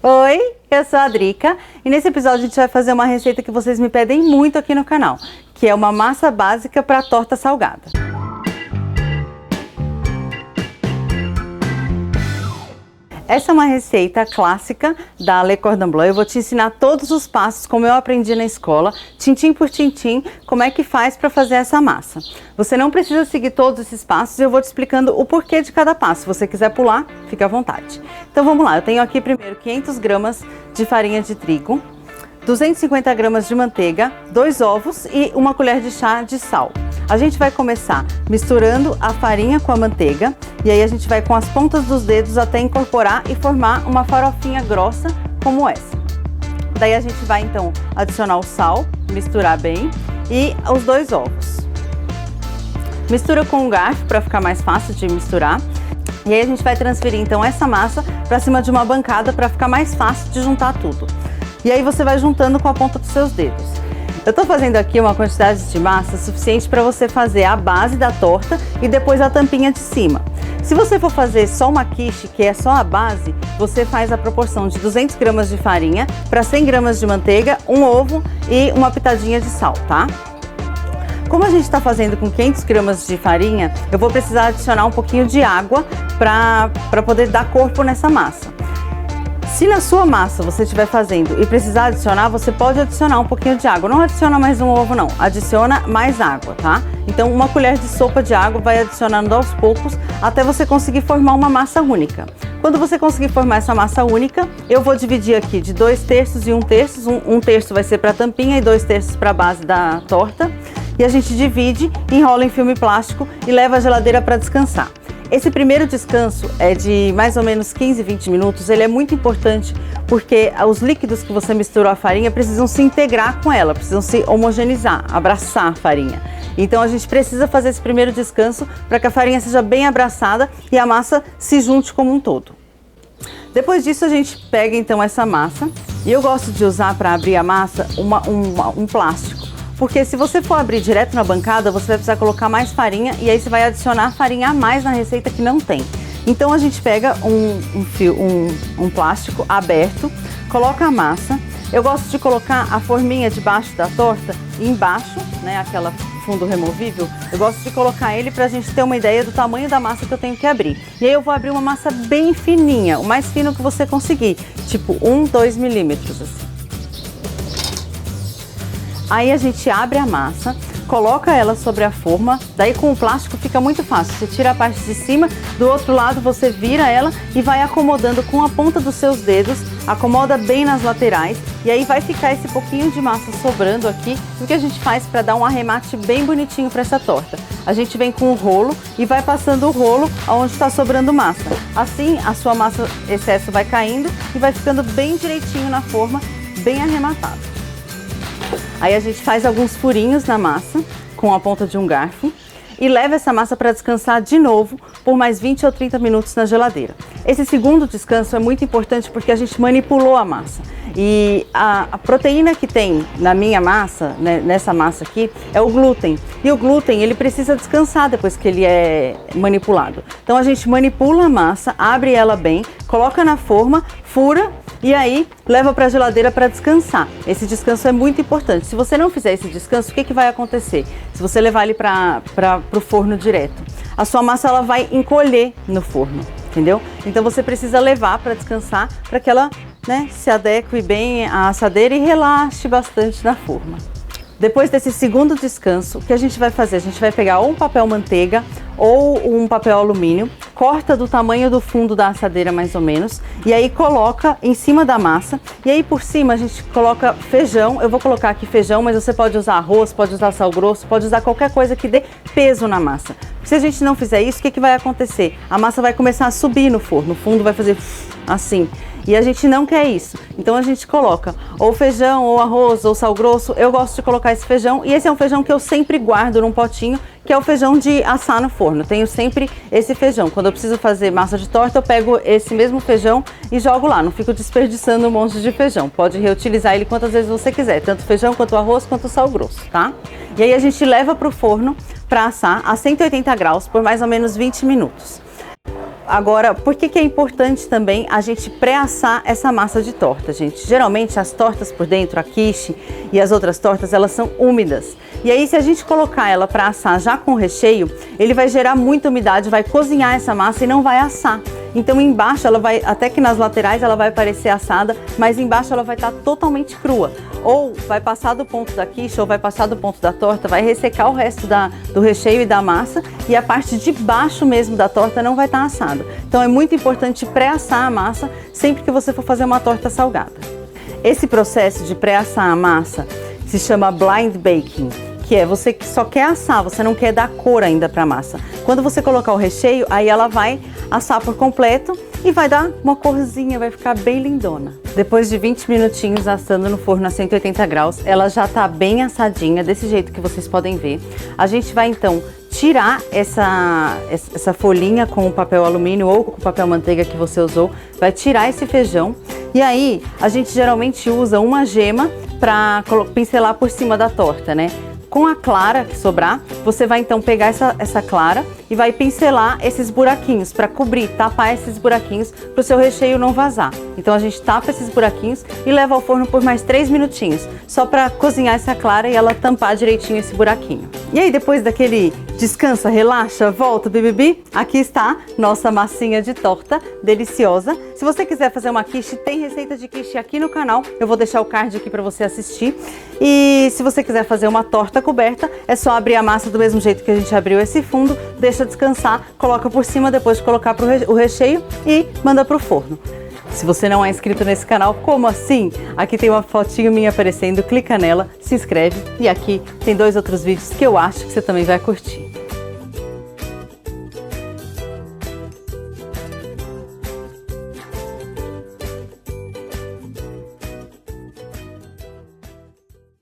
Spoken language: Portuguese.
Oi, eu sou a Drica e nesse episódio a gente vai fazer uma receita que vocês me pedem muito aqui no canal, que é uma massa básica para torta salgada. Essa é uma receita clássica da Le Cordon Bleu. Eu vou te ensinar todos os passos, como eu aprendi na escola, tintim por tintim, como é que faz para fazer essa massa. Você não precisa seguir todos esses passos, eu vou te explicando o porquê de cada passo. Se você quiser pular, fica à vontade. Então vamos lá, eu tenho aqui primeiro 500 gramas de farinha de trigo, 250 gramas de manteiga, 2 ovos e 1 colher de chá de sal. A gente vai começar misturando a farinha com a manteiga e aí a gente vai com as pontas dos dedos até incorporar e formar uma farofinha grossa como essa. Daí a gente vai então adicionar o sal, misturar bem e os 2 ovos. Mistura com um garfo para ficar mais fácil de misturar. E aí a gente vai transferir então essa massa para cima de uma bancada para ficar mais fácil de juntar tudo. E aí você vai juntando com a ponta dos seus dedos. Eu tô fazendo aqui uma quantidade de massa suficiente para você fazer a base da torta e depois a tampinha de cima. Se você for fazer só uma quiche, que é só a base, você faz a proporção de 200 gramas de farinha para 100 gramas de manteiga, um ovo e uma pitadinha de sal, tá? Como a gente está fazendo com 500 gramas de farinha, eu vou precisar adicionar um pouquinho de água para poder dar corpo nessa massa. Se na sua massa você estiver fazendo e precisar adicionar, você pode adicionar um pouquinho de água. Não adiciona mais um ovo não, adiciona mais água, tá? Então 1 colher de sopa de água, vai adicionando aos poucos até você conseguir formar uma massa única. Quando você conseguir formar essa massa única, eu vou dividir aqui de 2 terços e 1 terço. Um terço vai ser para a tampinha e 2 terços para a base da torta. E a gente divide, enrola em filme plástico e leva à geladeira para descansar. Esse primeiro descanso é de mais ou menos 15, 20 minutos, ele é muito importante porque os líquidos que você misturou a farinha precisam se integrar com ela, precisam se homogeneizar, abraçar a farinha. Então a gente precisa fazer esse primeiro descanso para que a farinha seja bem abraçada e a massa se junte como um todo. Depois disso a gente pega então essa massa e eu gosto de usar para abrir a massa um plástico. Porque se você for abrir direto na bancada, você vai precisar colocar mais farinha e aí você vai adicionar farinha a mais na receita que não tem. Então a gente pega um plástico aberto, coloca a massa. Eu gosto de colocar a forminha debaixo da torta, embaixo, né, aquela fundo removível. Eu gosto de colocar ele pra gente ter uma ideia do tamanho da massa que eu tenho que abrir. E aí eu vou abrir uma massa bem fininha, o mais fino que você conseguir, tipo 2 milímetros assim. Aí a gente abre a massa, coloca ela sobre a forma, daí com o plástico fica muito fácil. Você tira a parte de cima, do outro lado você vira ela e vai acomodando com a ponta dos seus dedos, acomoda bem nas laterais e aí vai ficar esse pouquinho de massa sobrando aqui. O que a gente faz para dar um arremate bem bonitinho para essa torta? A gente vem com o rolo e vai passando o rolo onde está sobrando massa. Assim a sua massa excesso vai caindo e vai ficando bem direitinho na forma, bem arrematado. Aí a gente faz alguns furinhos na massa com a ponta de um garfo e leva essa massa para descansar de novo por mais 20 ou 30 minutos na geladeira. Esse segundo descanso é muito importante porque a gente manipulou a massa. E a proteína que tem na minha massa, né, nessa massa aqui, é o glúten. E o glúten, ele precisa descansar depois que ele é manipulado. Então a gente manipula a massa, abre ela bem, coloca na forma, fura e aí leva para a geladeira para descansar. Esse descanso é muito importante. Se você não fizer esse descanso, o que vai acontecer? Se você levar ele para o forno direto, a sua massa ela vai encolher no forno, entendeu? Então você precisa levar para descansar para que ela, né, se adeque bem à assadeira e relaxe bastante na forma. Depois desse segundo descanso, o que a gente vai fazer? A gente vai pegar ou um papel manteiga ou um papel alumínio, corta do tamanho do fundo da assadeira mais ou menos, e aí coloca em cima da massa, e aí por cima a gente coloca feijão. Eu vou colocar aqui feijão, mas você pode usar arroz, pode usar sal grosso, pode usar qualquer coisa que dê peso na massa. Se a gente não fizer isso, o que vai acontecer? A massa vai começar a subir no forno, o fundo vai fazer assim. E a gente não quer isso, então a gente coloca ou feijão, ou arroz, ou sal grosso. Eu gosto de colocar esse feijão e esse é um feijão que eu sempre guardo num potinho, que é o feijão de assar no forno. Eu tenho sempre esse feijão. Quando eu preciso fazer massa de torta, eu pego esse mesmo feijão e jogo lá. Não fico desperdiçando um monte de feijão. Pode reutilizar ele quantas vezes você quiser, tanto feijão quanto arroz quanto sal grosso, tá? E aí a gente leva para o forno para assar a 180 graus por mais ou menos 20 minutos. Agora, por que é importante também a gente pré-assar essa massa de torta, gente? Geralmente as tortas por dentro, a quiche e as outras tortas, elas são úmidas. E aí, se a gente colocar ela para assar já com o recheio, ele vai gerar muita umidade, vai cozinhar essa massa e não vai assar. Então embaixo ela vai, até que nas laterais ela vai parecer assada, mas embaixo ela vai estar totalmente crua. Ou vai passar do ponto da quiche, ou vai passar do ponto da torta, vai ressecar o resto do recheio e da massa, e a parte de baixo mesmo da torta não vai estar assada. Então é muito importante pré-assar a massa sempre que você for fazer uma torta salgada. Esse processo de pré-assar a massa se chama blind baking, que é você que só quer assar, você não quer dar cor ainda para a massa. Quando você colocar o recheio, aí ela vai assar por completo e vai dar uma corzinha, vai ficar bem lindona. Depois de 20 minutinhos assando no forno a 180 graus, ela já tá bem assadinha, desse jeito que vocês podem ver. A gente vai então tirar essa folhinha com o papel alumínio ou com o papel manteiga que você usou, vai tirar esse feijão e aí a gente geralmente usa uma gema para pincelar por cima da torta, né? Com a clara que sobrar, você vai então pegar essa clara e vai pincelar esses buraquinhos para cobrir, tapar esses buraquinhos para o seu recheio não vazar. Então a gente tapa esses buraquinhos e leva ao forno por mais 3 minutinhos, só para cozinhar essa clara e ela tampar direitinho esse buraquinho. E aí depois daquele descansa, relaxa, volta, bibibi, aqui está nossa massinha de torta deliciosa. Se você quiser fazer uma quiche, tem receita de quiche aqui no canal, eu vou deixar o card aqui para você assistir. E se você quiser fazer uma torta coberta, é só abrir a massa do mesmo jeito que a gente abriu esse fundo, deixa descansar, coloca por cima depois de colocar o recheio e manda pro forno. Se você não é inscrito nesse canal, como assim? Aqui tem uma fotinho minha aparecendo, clica nela, se inscreve e aqui tem 2 outros vídeos que eu acho que você também vai curtir.